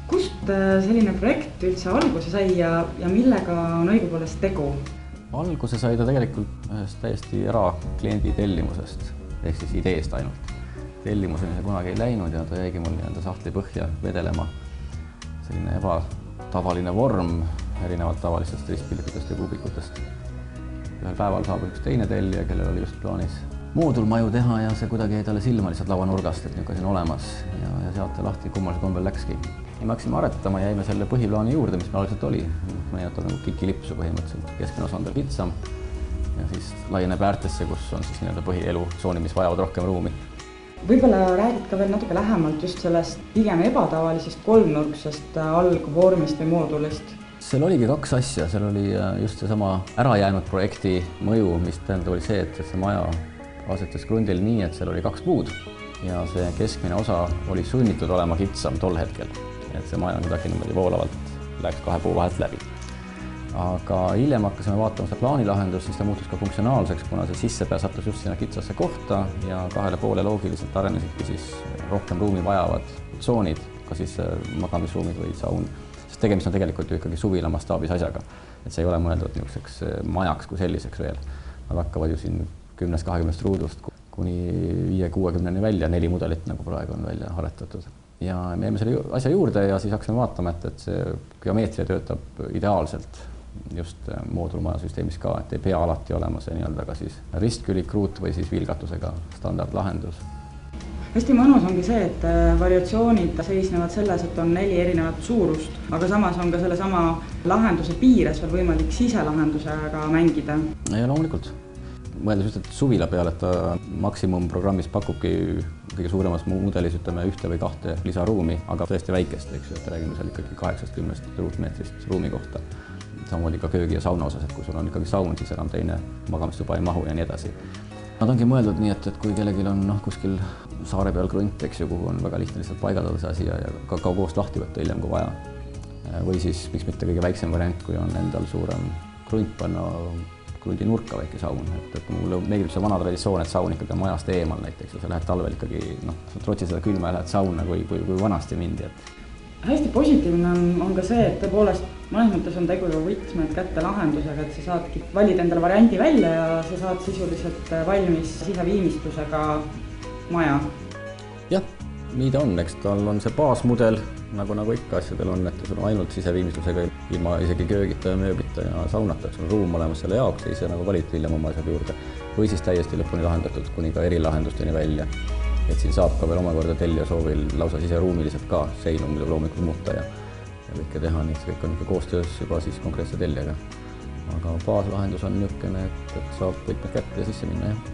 Kust selline projekt üldse alguse sai ja millega on õigupoolest tegu? Alguse sai ta tegelikult ühest täiesti erakliendi tellimusest, ehk siis ideest ainult. Tellimuseni see kunagi ei läinud ja ta jäigi mul nii-öelda sahtli põhja vedelema. Selline ebatavaline vorm erinevalt tavalistest ristpillikutest ja kuubikutest. Ühel päeval saabus üks teine tellija, kellel oli just plaanis moodulmaju teha ja see kuidagi jäi talle silma lihtsalt lauanurgast, et niisugune siin olemas ja sealt ta lahti kummalisel kombel läkski. Ja me hakkasime aretama ja jäime selle põhiplaani juurde, mis meil algselt oli. Meenutab nagu kikilipsu põhimõtteliselt. Keskmine osa on tal kitsam ja siis laieneb äärtesse, kus on siis nii-öelda põhielusooni, mis vajavad rohkem ruumi. Võib-olla räägid ka veel natuke lähemalt just sellest pigem ebatavalisest kolmnurksest algvormist või moodulist. Seal oligi kaks asja. Seal oli just seesama ärajäänud projekti mõju, mis tähendab oli see, et see maja asetas krundil nii, et seal oli kaks puud ja see keskmine osa oli sunnitud olema kitsam tol hetkel. Et see maja kuidagi niimoodi voolavalt läks kahe puu vahelt läbi. Aga hiljem hakkasime vaatama seda plaanilahendust, siis ta muutus ka funktsionaalseks, kuna see sissepää sattus just sinna kitsasse kohta ja kahele poole loogiliselt arenesidki siis rohkem ruumi vajavad tsoonid, ka siis magamisruumid või saun. Sest tegemist on tegelikult ju ikkagi suvila mastaabis asjaga. Et see ei ole mõeldud niisuguseks majaks kui selliseks veel. Nad hakkavad ju siin 10-20 ruudust kuni 5-60 välja, 4 mudelit nagu praegu on välja aretatud. Ja me jäime selle asja juurde ja siis hakkasime vaatama, et see geomeetria töötab ideaalselt just moodulmajasüsteemis ka, et ei pea alati olema see nii-öelda ka siis ristkülik ruut või siis viilgatusega standardlahendus. Hästi mõnus ongi see, et variatsioonid seisnevad selles, et on 4 erinevat suurust, aga samas on ka sellesama lahenduse piires veel võimalik siselahendusega mängida. Ja loomulikult. Mõeldes just, et suvila peale, et ta maksimumprogrammis pakubki kõige suuremas mudelis ütleme 1 või 2 lisaruumi, aga tõesti väikest, eks ju, et räägime seal ikkagi 8-10 ruutmeetrist ruumi kohta. Samamoodi ka köögi ja sauna osas, et kui sul on ikkagi saun, siis enam teine magamistuba ei mahu ja nii edasi. Nad ongi mõeldud nii, et kui kellelgi on kuskil saare peal krunt, eks ju, kuhu on väga lihtne lihtsalt paigaldada see asi ja ka kaugoost lahti võtta hiljem kui vaja. Või siis miks mitte kõige väiksem variant, kui on endal suurem krunt panna krundi nurka väike saun, et mulle meeldib see vana traditsioon, et saun ikkagi on majast eemal näiteks ja sa lähed talvel ikkagi, sa trotsid seda külma ja lähed sauna, kui vanasti mindi. Hästi positiivne on ka see, et tõepoolest mõnes mõttes on tegu võtmed kätte lahendusega, et sa saadki valida endale variandi välja ja sa saad sisuliselt valmis siseviimistlusega maja. Jah, nii ta on, eks tal on see baasmudel, nagu ikka asjadel on, et sul on ainult siseviimistlusega ilma isegi köögita ja mööblita ja saunata, sul on ruum olemas selle jaoks ja ise nagu valid hiljem oma asjad juurde. Või siis täiesti lõpuni lahendatud kuni ka erilahendusteni välja. Et siin saab ka veel omakorda tellija soovil lausa siseruumiliselt ka seinu muidu loomulikult muuta ja kõike teha, nii et see kõik on ikka koostöös juba siis konkreetse tellijaga. Aga baaslahendus on niisugune, et saab võtmed kätte ja sisse minna.